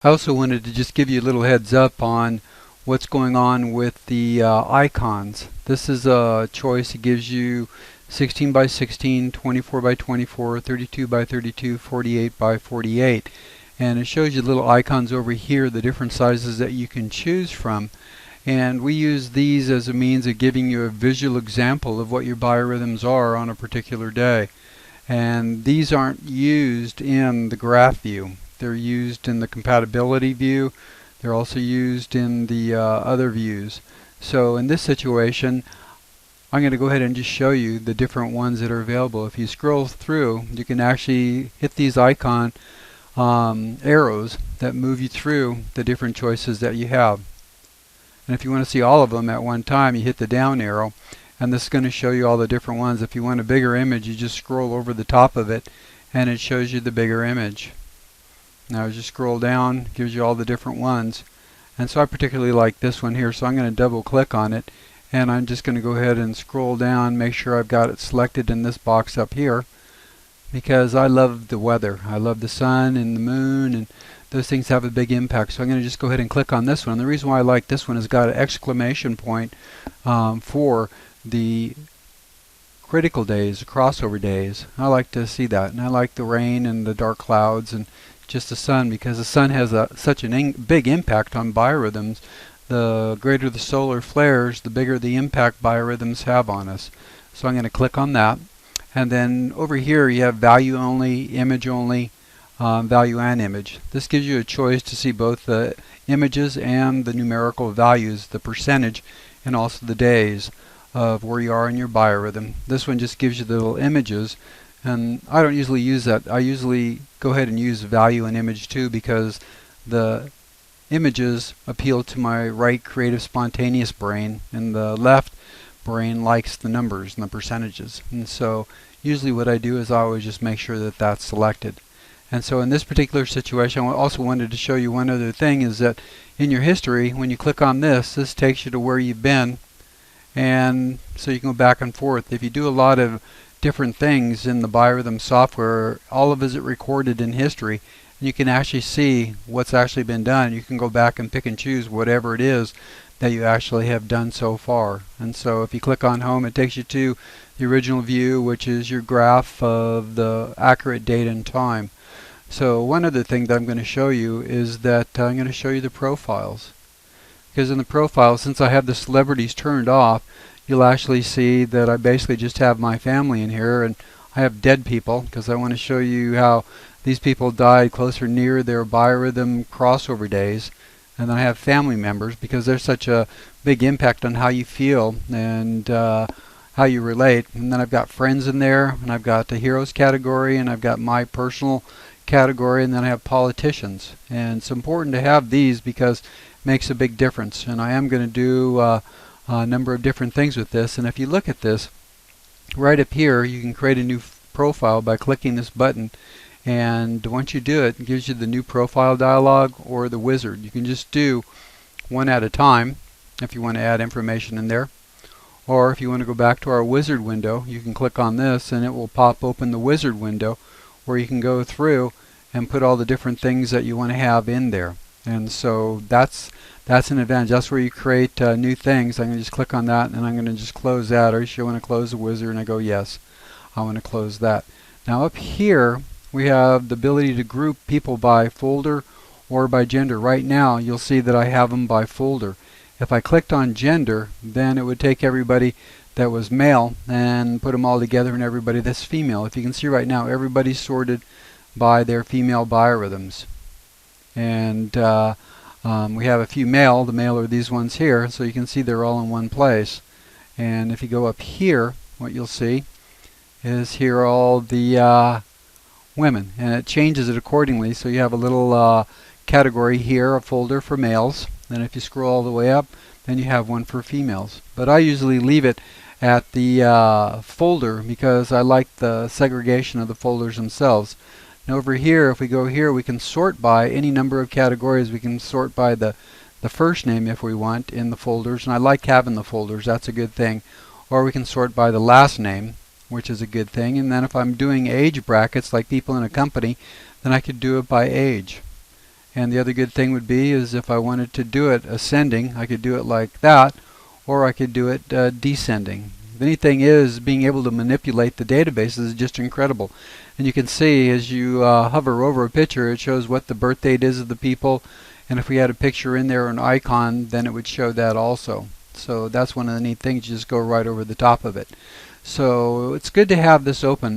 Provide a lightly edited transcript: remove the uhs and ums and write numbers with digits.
I also wanted to just give you a little heads up on what's going on with the icons. This is a choice. It gives you 16 by 16, 24 by 24, 32 by 32, 48 by 48. And it shows you little icons over here, the different sizes that you can choose from. And we use these as a means of giving you a visual example of what your biorhythms are on a particular day. And these aren't used in the graph view. They're used in the compatibility view. They're also used in the other views. So in this situation, I'm going to go ahead and just show you the different ones that are available. If you scroll through, you can actually hit these icon arrows that move you through the different choices that you have. And if you want to see all of them at one time, you hit the down arrow, and this is going to show you all the different ones. If you want a bigger image, you just scroll over the top of it, and it shows you the bigger image. Now as you scroll down, it gives you all the different ones. And so I particularly like this one here, so I'm going to double click on it, and I'm just going to go ahead and scroll down, make sure I've got it selected in this box up here, because I love the weather. I love the sun and the moon, and those things have a big impact. So I'm going to just go ahead and click on this one. And the reason why I like this one is got an exclamation point for the critical days, the crossover days. I like to see that, and I like the rain and the dark clouds and just the sun, because the sun has such a big impact on biorhythms. The greater the solar flares, the bigger the impact biorhythms have on us. So I'm going to click on that, and then over here you have value only, image only, value and image. This gives you a choice to see both the images and the numerical values, the percentage, and also the days of where you are in your biorhythm. This one just gives you the little images, and I don't usually use that. I usually go ahead and use value and image too, because the images appeal to my right creative spontaneous brain, and the left brain likes the numbers and the percentages. And so usually what I do is I always just make sure that that's selected. And so in this particular situation, I also wanted to show you one other thing, is that in your history, when you click on this, this takes you to where you've been, and so you can go back and forth. If you do a lot of different things in the biorhythm software, all of it is recorded in history, and you can actually see what's actually been done. You can go back and pick and choose whatever it is that you actually have done so far. And so if you click on home, it takes you to the original view, which is your graph of the accurate date and time. So one other thing that I'm going to show you is that I'm going to show you the profiles. Because in the profile, since I have the celebrities turned off, you'll actually see that I basically just have my family in here, and I have dead people, because I want to show you how these people died closer near their biorhythm crossover days. And then I have family members, because there's such a big impact on how you feel and how you relate. And then I've got friends in there, and I've got the heroes category, and I've got my personal category, and then I have politicians. And it's important to have these because it makes a big difference. And I am going to do a number of different things with this. And if you look at this, right up here, you can create a new profile by clicking this button. And once you do it, it gives you the new profile dialog or the wizard. You can just do one at a time if you want to add information in there. Or if you want to go back to our wizard window, you can click on this and it will pop open the wizard window, where you can go through and put all the different things that you want to have in there. And so that's an advantage. That's where you create new things. I'm going to just click on that, and I'm going to just close that. Or you want to close the wizard, and I go yes, I want to close that. Now up here we have the ability to group people by folder or by gender. Right now you'll see that I have them by folder. If I clicked on gender, then it would take everybody that was male and put them all together, and everybody that's female. If you can see right now, everybody's sorted by their female biorhythms. And we have a few male. The male are these ones here, so you can see they're all in one place. And if you go up here, what you'll see is here are all the women, and it changes it accordingly. So you have a little category here, a folder for males, and if you scroll all the way up, then you have one for females. But I usually leave it at the folder, because I like the segregation of the folders themselves. And over here, if we go here, we can sort by any number of categories. We can sort by the first name if we want in the folders, and I like having the folders. That's a good thing. Or we can sort by the last name, which is a good thing. And then if I'm doing age brackets, like people in a company, then I could do it by age. And the other good thing would be is if I wanted to do it ascending, I could do it like that, or I could do it descending. The neat thing is being able to manipulate the database is just incredible. And you can see as you hover over a picture, it shows what the birth date is of the people. And if we had a picture in there or an icon, then it would show that also. So that's one of the neat things. You just go right over the top of it. So it's good to have this open.